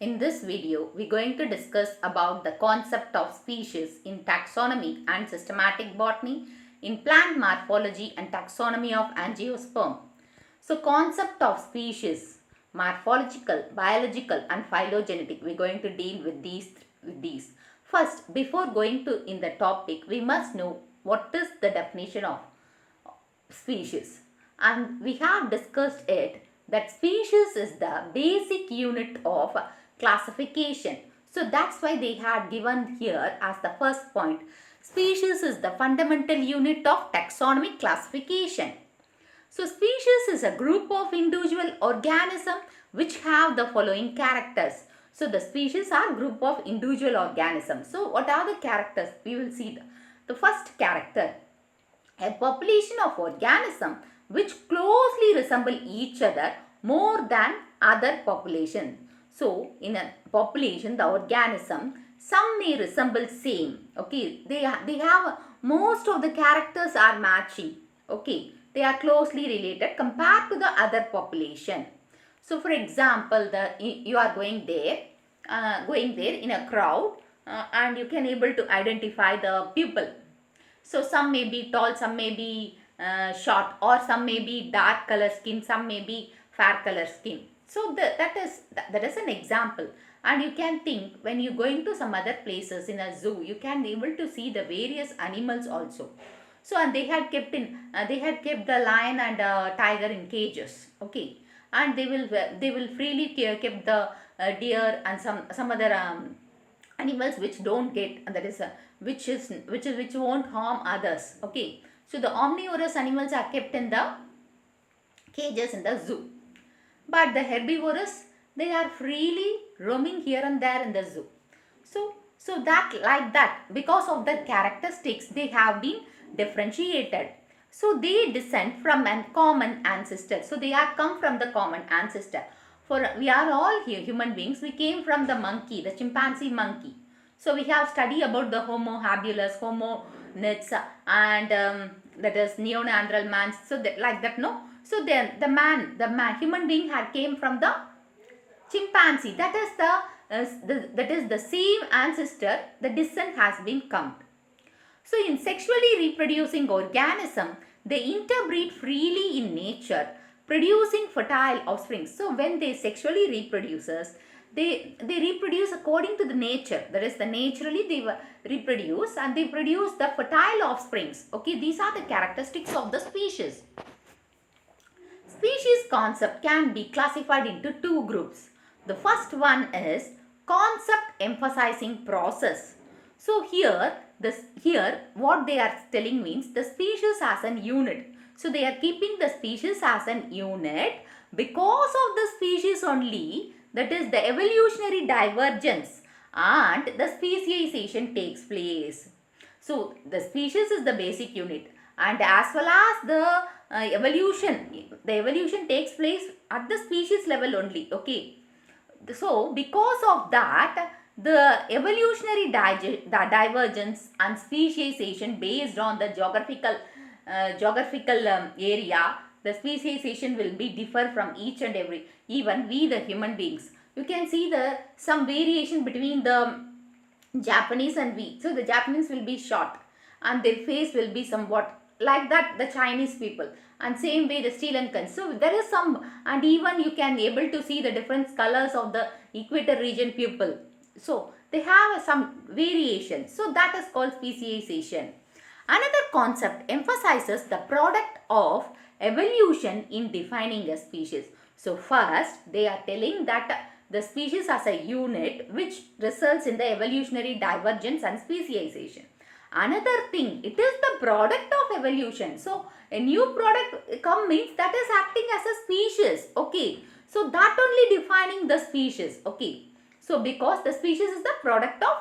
In this video, we're going to discuss about the concept of species in taxonomy and systematic botany, in plant morphology and taxonomy of angiosperm. So, concept of species, morphological, biological and phylogenetic, we're going to deal with these. First, before going to in the topic, we must know what is the definition of species, and we have discussed it that species is the basic unit of classification. So that's why they had given here as the first point, species is the fundamental unit of taxonomic classification. So species is a group of individual organism which have the following characters. So the species are group of individual organisms. So what are the characters? We will see the first character, a population of organisms which closely resemble each other more than other populations. So, in a population, the organism, some may resemble same. Okay, they have most of the characters are matching. Okay, they are closely related compared to the other population. So, for example, you are going there in a crowd, and you can able to identify the people. So some may be tall, some may be short, or some may be dark color skin, some may be fair color skin. So that is an example. And you can think when you going to some other places in a zoo, you can able to see the various animals also. So and they had kept the lion and tiger in cages. Okay, and they will freely keep the deer and some other animals which don't get, that is which won't harm others. Okay, so the omnivorous animals are kept in the cages in the zoo, but the herbivorous, they are freely roaming here and there in the zoo. So that, like that, because of the characteristics, they have been differentiated. So they descend from a common ancestor. So they are come from the common ancestor. For we are all here human beings, we came from the monkey, the chimpanzee monkey. So we have studied about the Homo habilis, Homo nits, and that is neanderthal man. So that, like that, no. So then the man, human being had came from the chimpanzee. That is the same ancestor. The descent has been come. So in sexually reproducing organism, they interbreed freely in nature, producing fertile offspring. So when they sexually reproduces, they reproduce according to the nature. That is, the naturally they reproduce and they produce the fertile offsprings. Okay, these are the characteristics of the species. Species concept can be classified into two groups. The first one is concept emphasizing process. So here what they are telling means the species as an unit. So they are keeping the species as an unit because of the species only, that is the evolutionary divergence and the speciation takes place. So the species is the basic unit, and as well as the evolution takes place at the species level only. Okay, so because of that, the evolutionary divergence and speciation based on the geographical area, the speciation will be differ from each and every, even we the human beings. You can see the some variation between the Japanese and we. So the Japanese will be short and their face will be somewhat like that, the Chinese people, and same way the Sri Lankans. So there is some, and even you can able to see the different colors of the equator region people. So they have some variation. So that is called speciation. Another concept emphasizes the product of evolution in defining a species. So first they are telling that the species as a unit which results in the evolutionary divergence and speciation. Another thing, it is the product of evolution. So a new product come means that is acting as a species. Okay, so that only defining the species. Okay, so because the species is the product of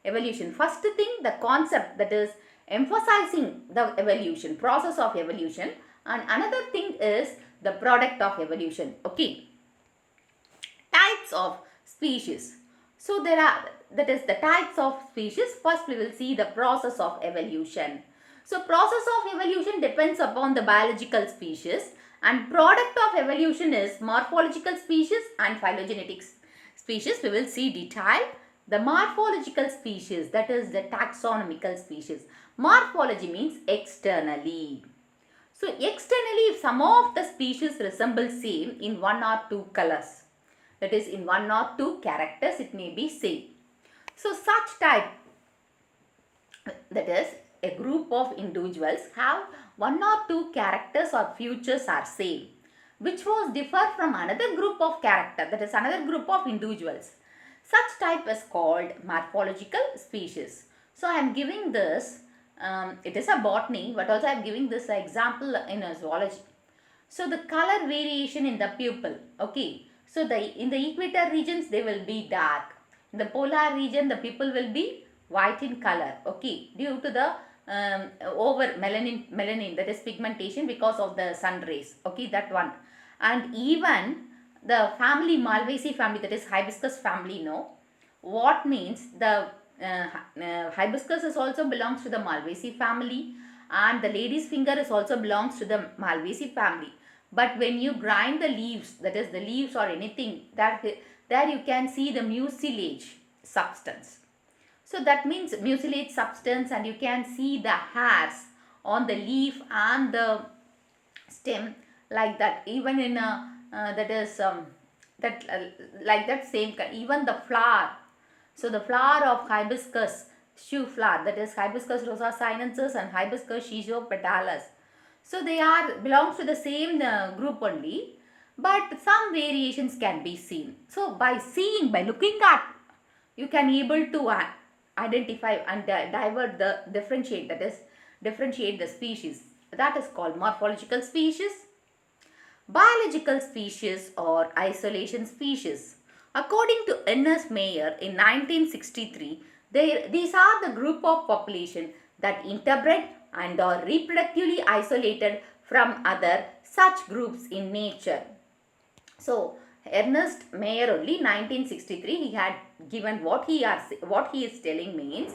evolution. First thing, the concept, that is emphasizing the evolution, process of evolution, and another thing is the product of evolution. Okay, types of species. So there are, that is the types of species. First we will see the process of evolution. So process of evolution depends upon the biological species, and product of evolution is morphological species and phylogenetic species, we will see detail. The morphological species, that is the taxonomical species. Morphology means externally. So externally, if some of the species resemble same in one or two colors, that is in one or two characters, it may be same. So such type, that is a group of individuals have one or two characters or features are same, which was differ from another group of character, that is another group of individuals. Such type is called morphological species. So I am giving this, it is a botany, but also I am giving this example in a zoology. So the color variation in the pupil, okay. So in the equator regions they will be dark. In the polar region the pupil will be white in color, okay, due to the over melanin, that is pigmentation because of the sun rays, okay, that one. And even the family Malvaceae family, that is hibiscus family, no, what means the hibiscus is also belongs to the Malvaceae family, and the lady's finger is also belongs to the Malvaceae family. But when you grind the leaves, that is the leaves or anything, that there you can see the mucilage substance. So that means mucilage substance, and you can see the hairs on the leaf and the stem like that. Even in that is like that same, even the flower. So the flower of hibiscus shoe flower, that is Hibiscus rosa sinensis and Hibiscus schizopetalis. So they are belongs to the same group only, but some variations can be seen. So by seeing, by looking at, you can able to identify and differentiate, that is differentiate the species. That is called morphological species. Biological species or isolation species. According to Ernest Mayr in 1963, these are the group of population that interbred and are reproductively isolated from other such groups in nature. So Ernest Mayr only 1963 he had given what he is telling means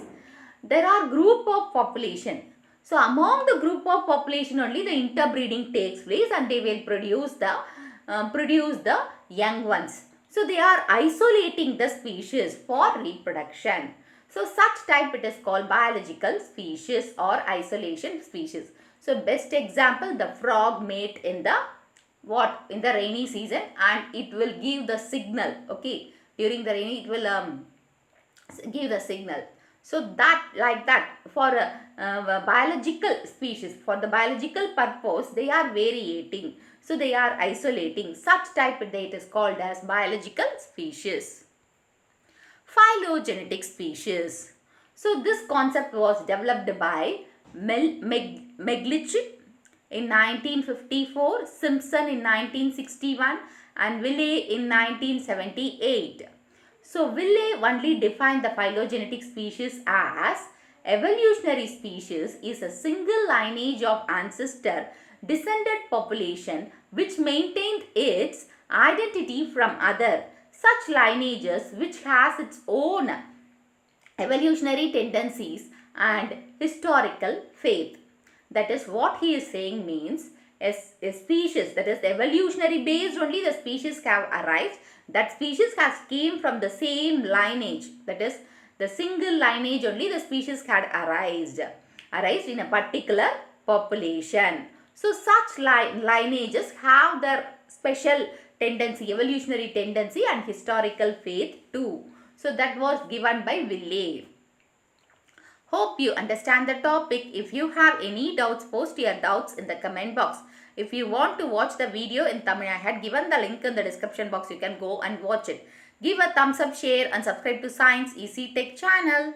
there are group of population. So among the group of population only the interbreeding takes place and they will produce the young ones. So they are isolating the species for reproduction. So such type it is called biological species or isolation species. So best example, the frog mate in the in the rainy season, and it will give the signal, okay, during the rainy it will give the signal. So that like that for biological species, for the biological purpose they are variating. So they are isolating. Such type it is called as biological species. Phylogenetic species. So this concept was developed by Meglich in 1954, Simpson in 1961 and Willey in 1978. So Willey only defined the phylogenetic species as evolutionary species is a single lineage of ancestor descended population which maintained its identity from other such lineages which has its own evolutionary tendencies and historical faith. That is what he is saying means a species, that is evolutionary based only the species have arrived. That species has came from the same lineage, that is the single lineage only the species had arised in a particular population. So such lineages have their special tendency, evolutionary tendency and historical faith too. So that was given by Willey. Hope you understand the topic. If you have any doubts, post your doubts in the comment box. If you want to watch the video in Tamil, I had given the link in the description box. You can go and watch it. Give a thumbs up, share and subscribe to Science Easy Tech channel.